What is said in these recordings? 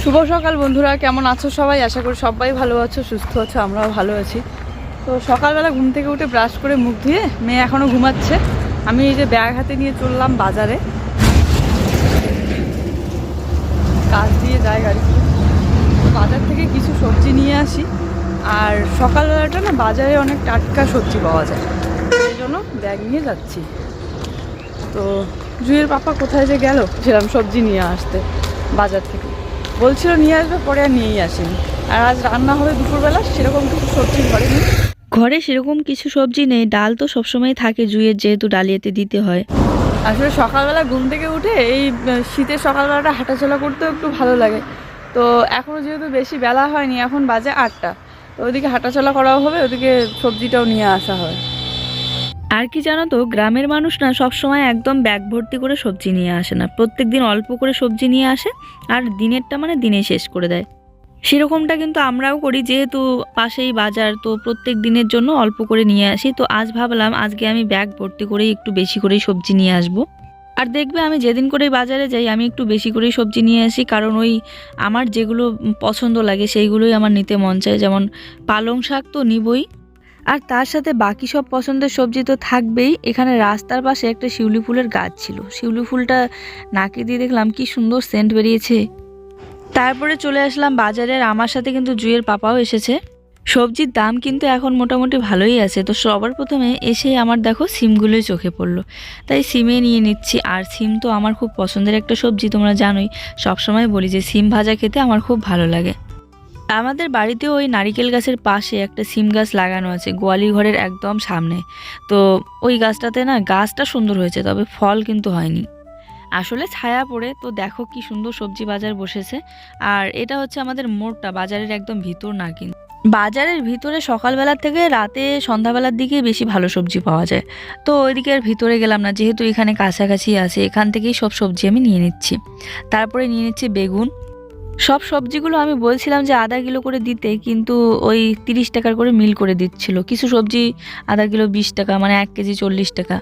শুভ সকাল বন্ধুরা, কেমন আছো সবাই? আশা করি সবাই ভালো আছো, সুস্থ আছো, আমরাও ভালো আছি। তো সকালবেলা ঘুম থেকে উঠে ব্রাশ করে মুখ ধুয়ে মেয়ে এখনও ঘুমাচ্ছে। আমি এই যে ব্যাগ হাতে নিয়ে চললাম বাজারে, কাজ দিয়ে যায় গাড়ি। বাজার থেকে কিছু সবজি নিয়ে আসি, আর সকালবেলাটা না বাজারে অনেক টাটকা সবজি পাওয়া যায়, সেই জন্য ব্যাগ নিয়ে যাচ্ছি। তো জুয়ের পাপা কোথায় যে গেল সেরকম সবজি নিয়ে আসতে, বাজার থেকে বলছিল নিয়ে আসবে, পরে আর নিয়েই আসেনি। আর আজ রান্না হবে দুপুরবেলা, সেরকম কিছু সবজি ঘরে সেরকম কিছু সবজি নেই। ডাল তো সবসময় থাকে জুয়ের, যেহেতু ডালিয়াতে দিতে হয়। আসলে সকালবেলা ঘুম থেকে উঠে এই শীতের সকালবেলাটা হাঁটাচলা করতেও একটু ভালো লাগে। তো এখনও যেহেতু বেশি বেলা হয়নি, এখন বাজে 8টা, তো ওইদিকে হাঁটাচলা করাও হবে, ওদিকে সবজিটাও নিয়ে আসা হয়। আর কি জানো তো, গ্রামের মানুষ না সবসময় একদম ব্যাগ ভর্তি করে সবজি নিয়ে আসে না, প্রত্যেকদিন অল্প করে সবজি নিয়ে আসে, আর দিনেরটা মানে দিনে শেষ করে দেয়। সেরকমটা কিন্তু আমরাও করি, যেহেতু পাশেই বাজার, তো প্রত্যেক দিনের জন্য অল্প করে নিয়ে আসি। তো আজ ভাবলাম আজকে আমি ব্যাগ ভর্তি করেই একটু বেশি করেই সবজি নিয়ে আসবো। আর দেখবে আমি যেদিন করেই বাজারে যাই আমি একটু বেশি করেই সবজি নিয়ে আসি, কারণ ওই আমার যেগুলো পছন্দ লাগে সেইগুলোই আমার নিতে মন চায়। যেমন পালং শাক তো নিবই, আর তার সাথে বাকি সব পছন্দের সবজি তো থাকবেই। এখানে রাস্তার পাশে একটা শিউলি ফুলের গাছ ছিল, শিউলি ফুলটা নাকে দিয়ে দেখলাম কি সুন্দর সেন্ট বেরিয়েছে। তারপরে চলে আসলাম বাজারে, আর আমার সাথে কিন্তু জুয়ের পাপাও এসেছে। সবজির দাম কিন্তু এখন মোটামুটি ভালোই আছে। তো সবার প্রথমে এসে আমার দেখো সিমগুলোই চোখে পড়লো, তাই সিমে নিয়ে নিচ্ছি। আর সিম তো আমার খুব পছন্দের একটা সবজি, তোমরা জানোই, সবসময় বলি যে সিম ভাজা খেতে আমার খুব ভালো লাগে। আমাদের বাড়িতেও ওই নারিকেল গাছের পাশে একটা সিম গাছ লাগানো আছে, গোয়ালি ঘরের একদম সামনে। তো ওই গাছটাতে না, গাছটা সুন্দর হয়েছে, তবে ফল কিন্তু হয়নি, আসলে ছায়া পড়ে। তো দেখো কি সুন্দর সবজি বাজার বসেছে। আর এটা হচ্ছে আমাদের মোড়টা, বাজারের একদম ভিতর না, কিন্তু বাজারের ভিতরে সকালবেলা থেকে রাতে সন্ধ্যাবেলার দিকে বেশি ভালো সবজি পাওয়া যায়। তো ওইদিকে আর ভিতরে গেলাম না, যেহেতু এখানে কাছাকাছি আছে, এখান থেকেই সব সবজি আমি নিয়ে নিচ্ছি। তারপরে নিয়ে নিচ্ছি বেগুন। সব সবজিগুলো আমি বলছিলাম যে আধা কিলো করে দিতে, কিন্তু ওই 30 টাকার করে মিল করে দিচ্ছিল। কিছু সবজি আধা কিলো 20 টাকা, মানে 1 কেজি 40 টাকা।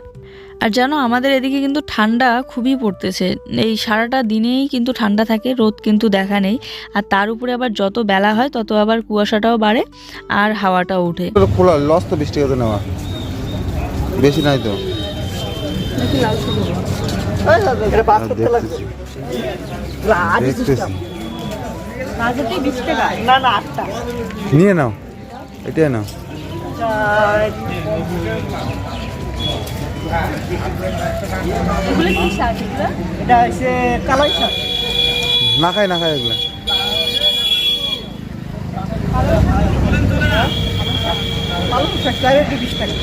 আর জানো আমাদের এদিকে কিন্তু ঠান্ডা খুবই পড়তেছে, এই সারাটা দিনেই কিন্তু ঠান্ডা থাকে, রোদ কিন্তু দেখা নেই। আর তার উপরে আবার যত বেলা হয় তত আবার কুয়াশাটাও বাড়ে আর হাওয়াটাও উঠে। খোলা লস তো 20 টাকা নেওয়া, বেশি নাই তো। নিয়ে নাও, এটাই নাও। এটা হচ্ছে কালাই শাক। না খাই না খাই এগুলা। পালং শাক 20 টাকা।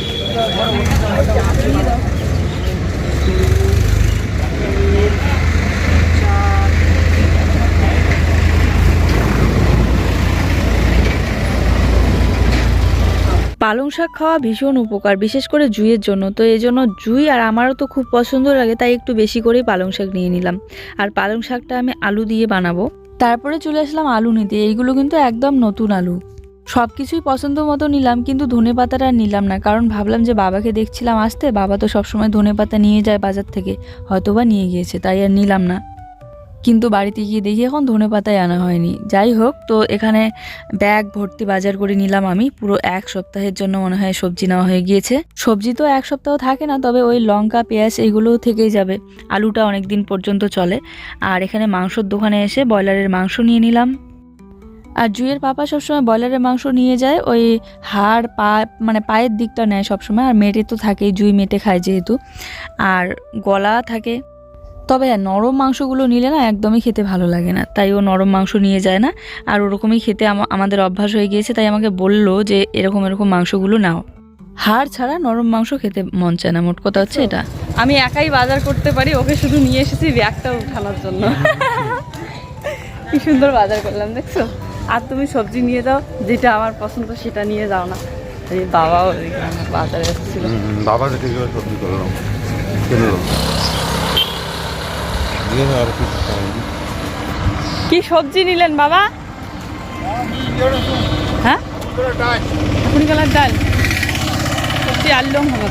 পালং শাক খাওয়া ভীষণ উপকার, বিশেষ করে জুইয়ের জন্য। তো এই জন্য জুই আর আমারও তো খুব পছন্দ লাগে, তাই একটু বেশি করেই পালং শাক নিয়ে নিলাম। আর পালং শাকটা আমি আলু দিয়ে বানাবো। তারপরে চলে আসলাম আলু নিতে। এইগুলো কিন্তু একদম নতুন আলু, সব কিছুই পছন্দ মতো নিলাম, কিন্তু ধনেপাতাটা নিলাম না, কারণ ভাবলাম যে বাবাকে দেখছিলাম আসতে, বাবা তো সবসময় ধনেপাতা নিয়ে যায় বাজার থেকে, হয়তোবা নিয়ে গিয়েছে, তাই আর নিলাম না। কিন্তু বাড়িতে গিয়ে দেখি এখন ধনেপাতাই আনা হয়নি। যাই হোক, তো এখানে ব্যাগ ভর্তি বাজার করে নিলাম আমি, পুরো 1 সপ্তাহের জন্য মনে হয় সবজি নেওয়া হয়ে গিয়েছে। সবজি তো 1 সপ্তাহ থাকে না, তবে ওই লঙ্কা পেঁয়াজ এইগুলোও থেকেই যাবে, আলুটা অনেক দিন পর্যন্ত চলে। আর এখানে মাংসর দোকানে এসে ব্রয়লারের মাংস নিয়ে নিলাম। আর জুইয়ের পাপা সবসময় ব্রয়লারের মাংস নিয়ে যায়, ওই হাড় পা মানে পায়ের দিকটা নেয় সবসময়। আর মেটে তো থাকেই, জুই মেটে খায় যেহেতু, আর গলা থাকে। তবে নরম মাংসগুলো নিলে না একদমই খেতে ভালো লাগে না, তাই ও নরম মাংস নিয়ে যায় না। আর ওরকমই খেতে আমাদের অভ্যাস হয়ে গিয়েছে, তাই আমাকে বললো যে এরকম এরকম মাংসগুলো নাও, হাড় ছাড়া নরম মাংস খেতে মন চায় না, মোট কথা হচ্ছে এটা। আমি একাই বাজার করতে পারি, ওকে শুধু নিয়ে এসেছি ব্যাগটা উঠানোর জন্য। কি সুন্দর বাজার করলাম দেখছো। আর তুমি সবজি নিয়ে যাও, যেটা আমার পছন্দ সেটা নিয়ে যাও না। এই বাবাও বাজারে এসেছিল, বাবা ঠিক করে সবজি করলাম, কি সবজি নিলেন বাবা? হ্যাঁ, এখনই কালার ডাল, সবজি আলু হবে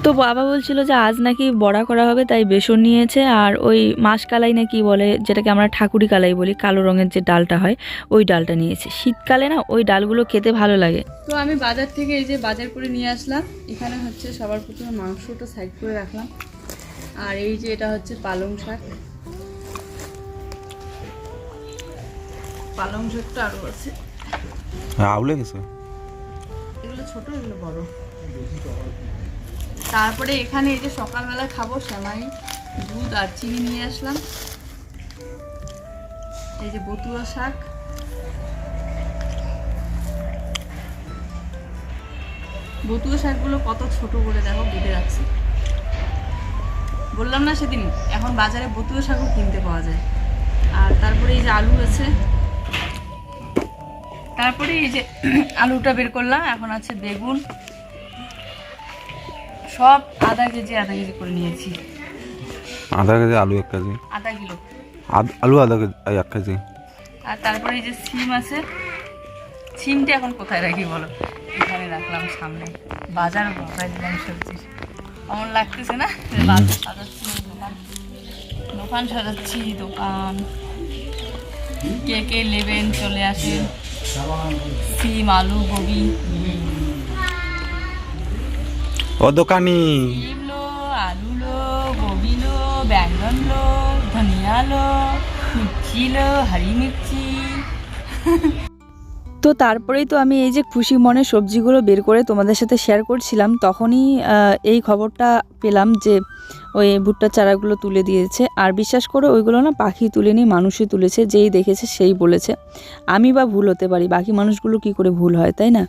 তো। তো বাবা বলছিল যে আজ নাকি বড়া করা হবে, তাই বেসন নিয়েছে আর ওই মাসকালাই না কি বলে, যেটাকে আমরা ঠাকুরি কালাই বলি, কালো রঙের যে ডালটা হয় ওই ডালটা নিয়েছে। শীতকালে না ওই ডালগুলো খেতে ভালো লাগে। তো আমি বাজার থেকে এই যে বাজার করে নিয়ে আসলাম। এখানে হচ্ছে সবার প্রথমে মাংসটা সাইড করে রাখলাম, আর এই যে এটা হচ্ছে পালং শাক। পালং শাকটা আরও আছে, আউলে গেছে। এগুলো ছোট, এগুলো বড়। তারপরে এখানে এই যে সকালবেলা খাবো সেমাই, দুধ আর চিনি নিয়ে আসলাম। এই যে বতুয়া শাক, বতুয়া শাকগুলো কত ছোট করে দেখো বেঁধে রাখছি। বললাম না সেদিন, এখন বাজারে বতুয়া শাকও কিনতে পাওয়া যায়। আর তারপরে এই যে আলু আছে, তারপরে এই যে আলুটা বের করলাম। এখন আছে বেগুন, সব আধা কেজি করে নিয়েছি। আধা কেজি আলু 1 কেজি, আধা কিলো আলু আধা কেজি 1 কেজি। আর তারপরে এই যে সিম আছে। সিমটা এখন কোথায় রাখি বলো? এখানে রাখলাম সামনে। বাজার বসাই দিলাম সবজির। কেমন লাগতেছে না? বাজার সাজাচ্ছি, দোকান সাজাচ্ছি। দোকান কে কে নেবেন চলে আসেন। সিম, আলু, গোবি। ও দোকানি, সিম লো, আলু লো, গোবি লো, बैंगन लो, धनिया लो, मिर्ची लो, हरी मिर्ची। তো তারপরেই তো আমি এই যে খুশি মনে সবজিগুলো বের করে তোমাদের সাথে শেয়ার করছিলাম, তখনই এই খবরটা পেলাম যে ওই ভুট্টার চারাগুলো তুলে দিয়েছে। আর বিশ্বাস করে ওইগুলো না পাখি তুলেনি, মানুষই তুলেছে। যেই দেখেছে সেই বলেছে। আমি বা ভুল হতে পারি, বাকি মানুষগুলো কি করে ভুল হয়, তাই না?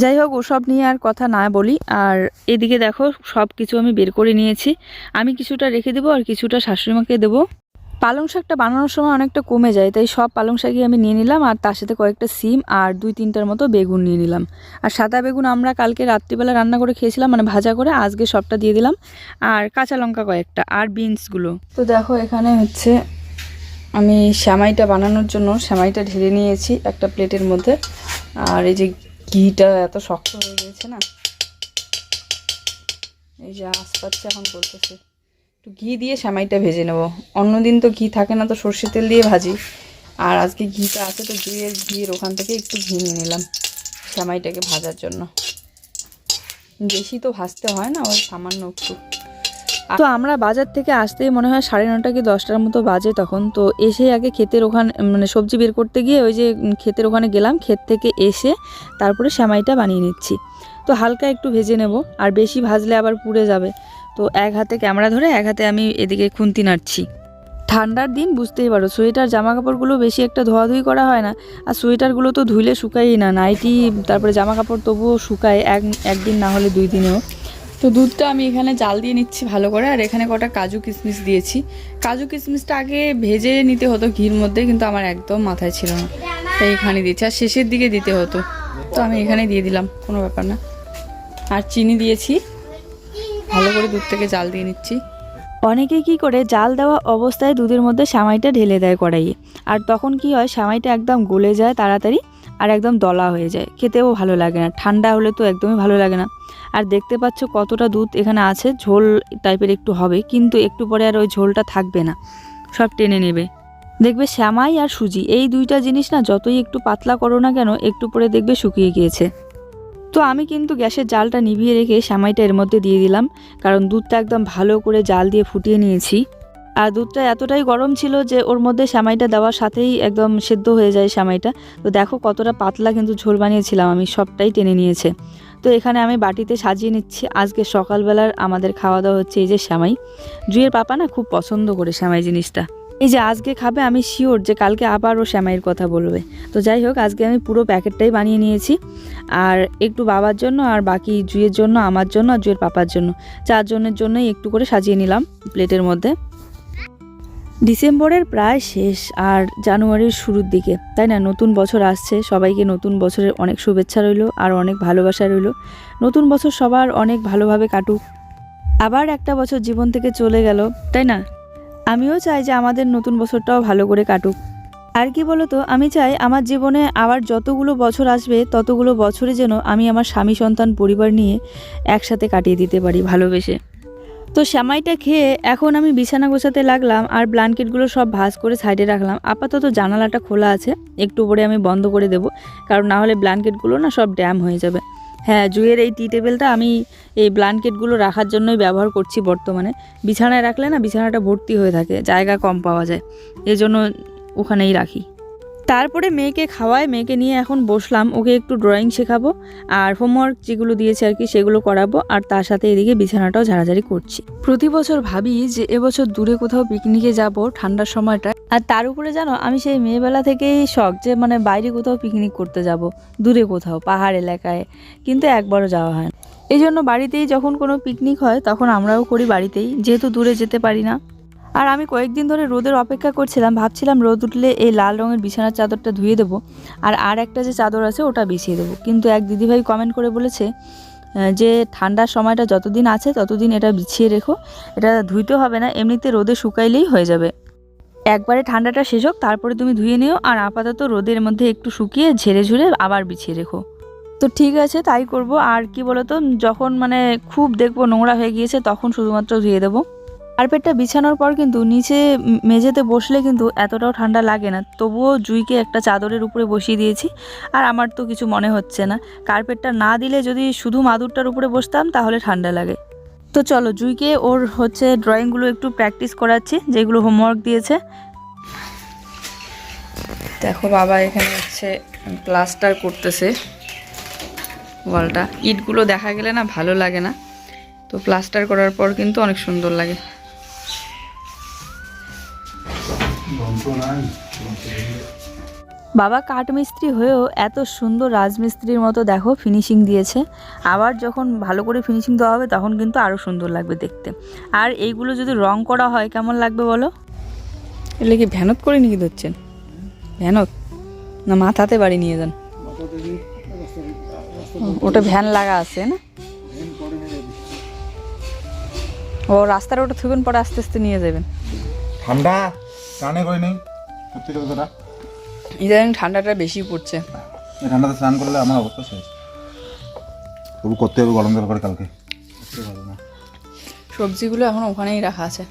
যাই হোক, ওসব নিয়ে আর কথা না বলি। আর এদিকে দেখো সব কিছু আমি বের করে নিয়েছি। আমি কিছুটা রেখে দেবো আর কিছুটা শাশুড়িমাকে দেবো। পালং শাকটা বানানোর সময় অনেকটা কমে যায়, তাই সব পালং শাকই আমি নিয়ে নিলাম। আর তার সাথে কয়েকটা সিম আর 2-3টার মতো বেগুন নিয়ে নিলাম। আর সাদা বেগুন আমরা কালকে রাত্রিবেলা রান্না করে খেয়েছিলাম, মানে ভাজা করে। আজকে সবটা দিয়ে দিলাম। আর কাঁচা লঙ্কা কয়েকটা, আর বিনসগুলো। তো দেখো এখানে হচ্ছে আমি সেমাইটা বানানোর জন্য সেমাইটা ঢেলে নিয়েছি একটা প্লেটের মধ্যে। আর এই যে ঘিটা এত শক্ত হয়ে গেছে না, এই যে আঁচ পাচ্ছে এখন বলতেছে। একটু ঘি দিয়ে সেমাইটা ভেজে নেব। অন্যদিন তো ঘি থাকে না, তো সর্ষের তেল দিয়ে ভাজি। আর আজকে ঘিটা আছে, তো ঘিয়ের ওখান থেকে একটু ঘি নিয়ে নিলাম সেমাইটাকে ভাজার জন্য। বেশি তো ভাজতে হয় না, ওই সামান্য একটু। তো আমরা বাজার থেকে আসতেই মনে হয় 9:30 কি 10টার মতো বাজে তখন। তো এসে আগে ক্ষেতের ওখানে, মানে সবজি বের করতে গিয়ে ওই যে ক্ষেতের ওখানে গেলাম। ক্ষেত থেকে এসে তারপরে সেমাইটা বানিয়ে নিচ্ছি। তো হালকা একটু ভেজে নেব, আর বেশি ভাজলে আবার পুড়ে যাবে। তো এক হাতে ক্যামেরা ধরে এক হাতে আমি এদিকে খুন্তি নাড়ছি। ঠান্ডার দিন বুঝতেই পারো, সোয়েটার জামা কাপড়গুলো বেশি একটা ধোয়াধুয়ি করা হয় না। আর সোয়েটারগুলো তো ধুইলে শুকায়ই না। নাইটি তারপরে জামা কাপড় তবুও শুকায় একদিন না হলে 2 দিনেও। তো দুধটা আমি এখানে জাল দিয়ে নিচ্ছি ভালো করে। আর এখানে কটা কাজু কিশমিশ দিয়েছি। কাজু কিশমিশটা আগে ভেজে নিতে হতো ঘির মধ্যে, কিন্তু আমার একদম মাথায় ছিল না, তাই এখানে দিচ্ছি। আর শেষের দিকে দিতে হতো, তো আমি এখানে দিয়ে দিলাম, কোনো ব্যাপার না। আর চিনি দিয়েছি, ভালো করে দুধ থেকে জাল দিয়ে নিচ্ছি। অনেকে কি করে জাল দেওয়া অবস্থায় দুধের মধ্যে সেমাইটা ঢেলে দেয় কড়াইয়ে। আর তখন কি হয়, সেমাইটা একদম গলে যায় তাড়াতাড়ি, আর একদম দলা হয়ে যায়, খেতেও ভালো লাগে না। ঠান্ডা হলে তো একদমই ভালো লাগে না। আর দেখতে পাচ্ছ কতটা দুধ এখানে আছে, ঝোল টাইপের একটু হবে, কিন্তু একটু পরে আর ওই ঝোলটা থাকবে না, সব টেনে নেবে। দেখবে সেমাই আর সুজি এই 2টা জিনিস না, যতই একটু পাতলা করো না কেন, একটু পরে দেখবে শুকিয়ে গিয়েছে। তো আমি কিন্তু গ্যাসের জালটা নিভিয়ে রেখে সেমাইটা এর মধ্যে দিয়ে দিলাম, কারণ দুধটা একদম ভালো করে জাল দিয়ে ফুটিয়ে নিয়েছি। আর দুধটা এতটাই গরম ছিল যে ওর মধ্যে সেমাইটা দেওয়ার সাথেই একদম সেদ্ধ হয়ে যায় সেমাইটা। তো দেখো কতটা পাতলা কিন্তু ঝোল বানিয়েছিলাম আমি, সবটাই টেনে নিয়েছে। তো এখানে আমি বাটিতে সাজিয়ে নিচ্ছি। আজকে সকালবেলার আমাদের খাওয়া দাওয়া হচ্ছে এই যে সেমাই। জুয়ের পাপা না খুব পছন্দ করে সেমাই জিনিসটা। এই যে আজকে খাবে, আমি শিওর যে কালকে আবার ও সেমাইয়ের কথা বলবে। তো যাই হোক, আজকে আমি পুরো প্যাকেটটাই বানিয়ে নিয়েছি। আর একটু বাবার জন্য, আর বাকি জুয়ের জন্য, আমার জন্য, আর জুয়ের পাপার জন্য, 4 জনের জন্যই একটু করে সাজিয়ে নিলাম প্লেটের মধ্যে। ডিসেম্বরের প্রায় শেষ আর জানুয়ারির শুরুর দিকে, তাই না? নতুন বছর আসছে, সবাইকে নতুন বছরের অনেক শুভেচ্ছা রইল আর অনেক ভালোবাসা রইল। নতুন বছর সবার অনেক ভালোভাবে কাটুক। আবার একটা বছর জীবন থেকে চলে গেল, তাই না? আমিও চাই যে আমাদের নতুন বছরটাও ভালো করে কাটুক। আর কি বলতো, আমি চাই আমার জীবনে আবার যতগুলো বছর আসবে ততগুলো বছরে যেন আমি আমার স্বামী সন্তান পরিবার নিয়ে একসাথে কাটিয়ে দিতে পারি ভালোবেসে। তো সেমাইটা খেয়ে এখন আমি বিছানা গোছাতে লাগলাম, আর ব্ল্যাঙ্কেটগুলো সব ভাঁজ করে সাইডে রাখলাম। আপাতত জানালাটা খোলা আছে, একটু পরে আমি বন্ধ করে দেব, কারণ না হলে ব্ল্যাঙ্কেটগুলো না সব ড্যাম হয়ে যাবে। হ্যাঁ, জুয়ের এই টি টেবিলটা আমি এই ব্ল্যাঙ্কেটগুলো রাখার জন্যই ব্যবহার করছি বর্তমানে। বিছানায় রাখলে না বিছানাটা ভর্তি হয়ে থাকে, জায়গা কম পাওয়া যায়, এজন্য ওখানেই রাখি। তারপরে মেয়েকে খাওয়ায়, মেয়েকে নিয়ে এখন বসলাম, ওকে একটু ড্রয়িং শেখাবো আর হোমওয়ার্ক যেগুলো দিয়েছে আর কি সেগুলো করাবো, আর তার সাথে এদিকে বিছানাটাও ঝাড়াঝাড়ি করছি। প্রতি বছর ভাবি যে এবছর দূরে কোথাও পিকনিকে যাব ঠান্ডার সময়টা, আর তার উপরে জানো আমি সেই মেয়েবেলা থেকেই শখ যে মানে বাইরে কোথাও পিকনিক করতে যাব, দূরে কোথাও পাহাড় এলাকায়, কিন্তু একবারও যাওয়া হয় না। এই জন্য বাড়িতেই যখন কোনো পিকনিক হয় তখন আমরাও করি বাড়িতেই, যেহেতু দূরে যেতে পারি না। আর আমি কয়েকদিন ধরে রোদের অপেক্ষা করছিলাম, ভাবছিলাম রোদ উঠলে এই লাল রঙের বিছানার চাদরটা ধুয়ে দেবো আর একটা যে চাদর আছে ওটা বিছিয়ে দেবো। কিন্তু এক দিদিভাই কমেন্ট করে বলেছে যে ঠান্ডার সময়টা যতদিন আছে ততদিন এটা বিছিয়ে রেখো, এটা ধুইতে হবে না, এমনিতে রোদে শুকাইলেই হয়ে যাবে। একবারে ঠান্ডাটা শেষ হোক তারপরে তুমি ধুয়ে নিও, আর আপাতত রোদের মধ্যে একটু শুকিয়ে ঝেড়ে ঝুড়ে আবার বিছিয়ে রেখো। তো ঠিক আছে তাই করব। আর কি বলতো, যখন মানে খুব দেখবো নোংরা হয়ে গিয়েছে তখন শুধুমাত্র ধুয়ে দেবো। কার্পেটটা বিছানোর পর কিন্তু নিচে মেঝেতে বসলে কিন্তু এতটাও ঠান্ডা লাগে না, তবুও জুইকে একটা চাদরের উপরে বসিয়ে দিয়েছি, আর আমার তো কিছু মনে হচ্ছে না। কার্পেটটা না দিলে যদি শুধু মাদুরটার উপরে বসতাম তাহলে ঠান্ডা লাগে। তো চলো জুইকে ওর হচ্ছে ড্রয়িংগুলো একটু প্র্যাকটিস করাচ্ছি, যেগুলো হোমওয়ার্ক দিয়েছে। দেখো বাবা এখানে হচ্ছে প্লাস্টার করতেছে ওয়ালটা, ইটগুলো দেখা গেলে না ভালো লাগে না, তো প্লাস্টার করার পর কিন্তু অনেক সুন্দর লাগে। বাবা কাঠমিস্ত্রি হয়েও এত সুন্দর রাজমিস্ত্রির মতো দেখো ফিনিশিং দিয়েছে। আবার যখন ভালো করে ফিনিশিং দেওয়া হবে তখন কিন্তু আরও সুন্দর লাগবে দেখতে। আর এইগুলো যদি রং করা হয় কেমন লাগবে বলো? এগুলো কি ভ্যানত করে নিয়ে ধরছেন? ভ্যানত না মাথাতে বাড়ি নিয়ে যান? ওটা ভ্যান লাগা আছে না? ও রাস্তার ওটা থুবেন, পরে আস্তে আস্তে নিয়ে যাবেন। ঠান্ডা কানে কই নেই সত্যি কথাটা, ইদানিং ঠান্ডাটা বেশি পড়ছে। এই ঠান্ডাতে স্নান করলে আমার অবস্থা শেষ। তবু করতে হবে গরম জল করে কালকে, ভালো না। সবজিগুলো এখন ওখানেই রাখা আছে।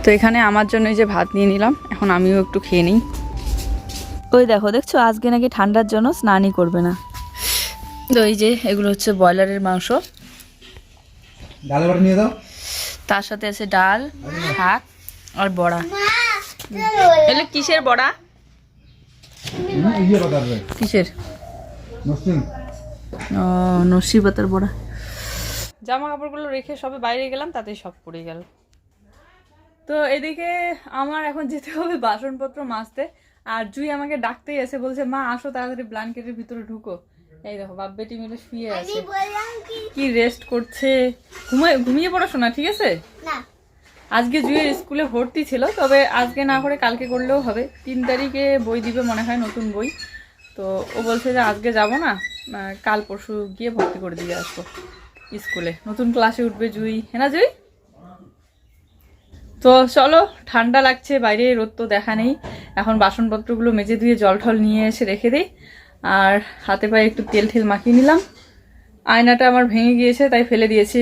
তো এখানে আমার জন্য এই যে ভাত নিয়ে নিলাম, এখন আমিও একটু খেয়ে নিই। ওই দেখো দেখছো আজকে নাকি ঠান্ডার জন্য স্নানই করবে না। তো এই যে এগুলো হচ্ছে ব্রয়লারের মাংস, ডালে বাটি নিয়ে দাও। তার সাথে আছে ডাল, শাক আর বড়া। এগুলো কিসের বড়া? কিসের? ও নসি পাতার বড়া। জামা কাপড়গুলো রেখে সবে বাইরে গেলাম, তাতেই সব পড়ে গেল। তো এদিকে আমার এখন যেতে হবে বাসনপত্র মাজতে, আর জুই আমাকে ডাকতেই এসে বলছে মা আসো তাড়াতাড়ি ব্ল্যাঙ্কেটের ভিতরে ঢুকো। এই দেখো বাপ বেটি মিলে শুয়ে আছে, কি রেস্ট করছে, ঘুমিয়ে পড়াশোনা ঠিক আছে। আজকে জুয়ের স্কুলে ভর্তি ছিল, তবে আজকে না করে কালকে করলেও হবে। 3 তারিখে বই দিবে মনে হয়, নতুন বই। তো ও বলছে যে আজকে যাব না, কাল পরশু গিয়ে ভর্তি করে দিয়ে আসবো স্কুলে, নতুন ক্লাসে উঠবে জুই, হ্যাঁ না জুই? তো চলো, ঠান্ডা লাগছে বাইরে, রোদ তো দেখা নেই। এখন বাসনপত্রগুলো মেজে ধুয়ে জল ঠল নিয়ে এসে রেখে দিই, আর হাতে পায়ে একটু তেল ঠেল মাখিয়ে নিলাম। আয়নাটা আমার ভেঙে গিয়েছে তাই ফেলে দিয়েছি,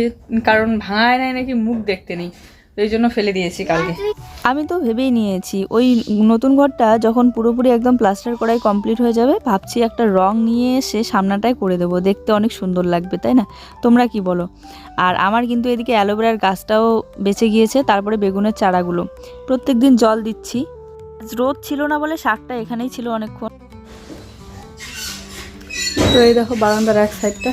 কারণ ভাঙা আয়নায় নাকি মুখ দেখতে নেই, এই জন্য ফেলে দিয়েছি কালকে। আমি তো ভেবেই নিয়েছি ওই নতুন ঘরটা যখন পুরোপুরি একদম প্লাস্টার করাই কমপ্লিট হয়ে যাবে, ভাবছি একটা রং নিয়ে এসে সামনাটায় করে দেবো, দেখতে অনেক সুন্দর লাগবে তাই না? তোমরা কি বলো? আর আমার কিন্তু এদিকে অ্যালোভেরার গাছটাও বেঁচে গিয়েছে, তারপরে বেগুনের চারাগুলো প্রত্যেকদিন জল দিচ্ছি। রোদ ছিল না বলে শাকটা এখানেই ছিল অনেকক্ষণ। তো এই দেখো বারান্দার এক সাইডটা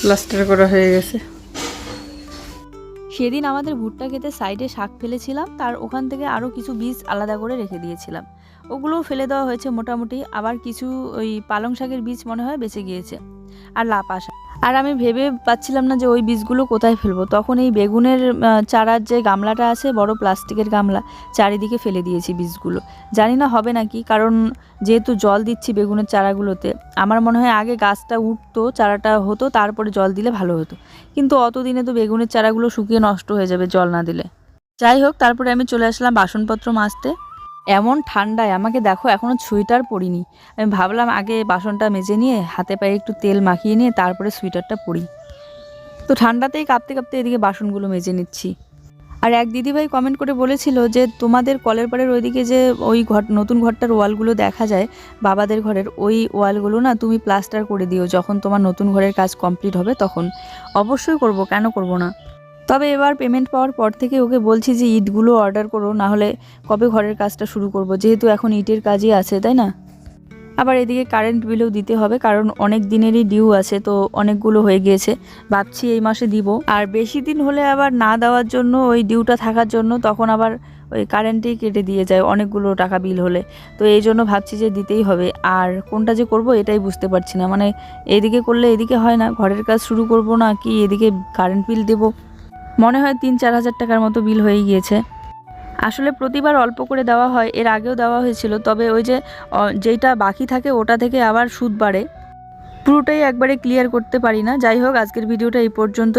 প্লাস্টার করা হয়ে গেছে। সেদিন আমাদের ভুট্টা খেতে সাইডে শাক ফেলেছিলাম, তার ওখান থেকে আরও কিছু বীজ আলাদা করে রেখে দিয়েছিলাম, ওগুলোও ফেলে দেওয়া হয়েছে মোটামুটি। আবার কিছু ওই পালং শাকের বীজ মনে হয় বেঁচে গিয়েছে। আর লাউ আসা। আর আমি ভেবে পাচ্ছিলাম না যে ওই বীজগুলো কোথায় ফেলবো। তখন এই বেগুনের চারার যে গামলাটা আছে, বড় প্লাস্টিকের গামলা, চারিদিকে ফেলে দিয়েছি বীজগুলো। জানি না হবে নাকি, কারণ যেহেতু জল দিচ্ছি বেগুনের চারাগুলোতে, আমার মনে হয় আগে গাছটা উঠতো, চারাটা হতো, তারপরে জল দিলে ভালো হতো। কিন্তু অতদিনে তো বেগুনের চারাগুলো শুকিয়ে নষ্ট হয়ে যাবে জল না দিলে। যাই হোক, তারপরে আমি চলে আসলাম বাসনপত্র মাজতে। এমন ঠান্ডায় আমাকে দেখো, এখনও সোয়েটার পরিনি। আমি ভাবলাম আগে বাসনটা মেজে নিয়ে হাতে পায়ে একটু তেল মাখিয়ে নিয়ে তারপরে সোয়েটারটা পরি। তো ঠান্ডাতেই কাঁপতে কাঁপতে এদিকে বাসনগুলো মেজে নিচ্ছি। আর এক দিদিভাই কমেন্ট করে বলেছিল যে তোমাদের কলের পাড়ের ওইদিকে যে ওই ঘর, নতুন ঘরটার ওয়ালগুলো দেখা যায় বাবাদের ঘরের, ওই ওয়ালগুলো না তুমি প্লাস্টার করে দিও, যখন তোমার নতুন ঘরের কাজ কমপ্লিট হবে তখন। অবশ্যই করব, কেন করব না। তবে এবার পেমেন্ট পাওয়ার পর থেকে ওকে বলছি যে ইটগুলো অর্ডার করো, না হলে কবে ঘরের কাজটা শুরু করব, যেহেতু এখন ইটের কাজই আছে, তাই না। আবার এদিকে কারেন্ট বিলও দিতে হবে, কারণ অনেক দিনেরই ডিউ আছে, তো অনেকগুলো হয়ে গিয়েছে। ভাবছি এই মাসে দিব, আর বেশি দিন হলে আবার না দেওয়ার জন্য, ওই ডিউটা থাকার জন্য তখন আবার ওই কারেন্টেই কেটে দিয়ে যায় অনেকগুলো টাকা বিল হলে। তো এই জন্য ভাবছি যে দিতেই হবে। আর কোনটা যে করব এটাই বুঝতে পারছি না, মানে এদিকে করলে এদিকে হয় না, ঘরের কাজ শুরু করব না কি এদিকে কারেন্ট বিল দেব। মনে হয় 3-4 হাজার টাকার মতো বিল হয়ে গিয়েছে। আসলে প্রতিবার অল্প করে দেওয়া হয়, এর আগেও দেওয়া হয়েছিল, তবে ওই যে যেইটা বাকি থাকে ওটা থেকে আবার সুদ বাড়ে, পুরোটাই একবারে ক্লিয়ার করতে পারি না। যাই হোক, আজকের ভিডিওটা এই পর্যন্ত।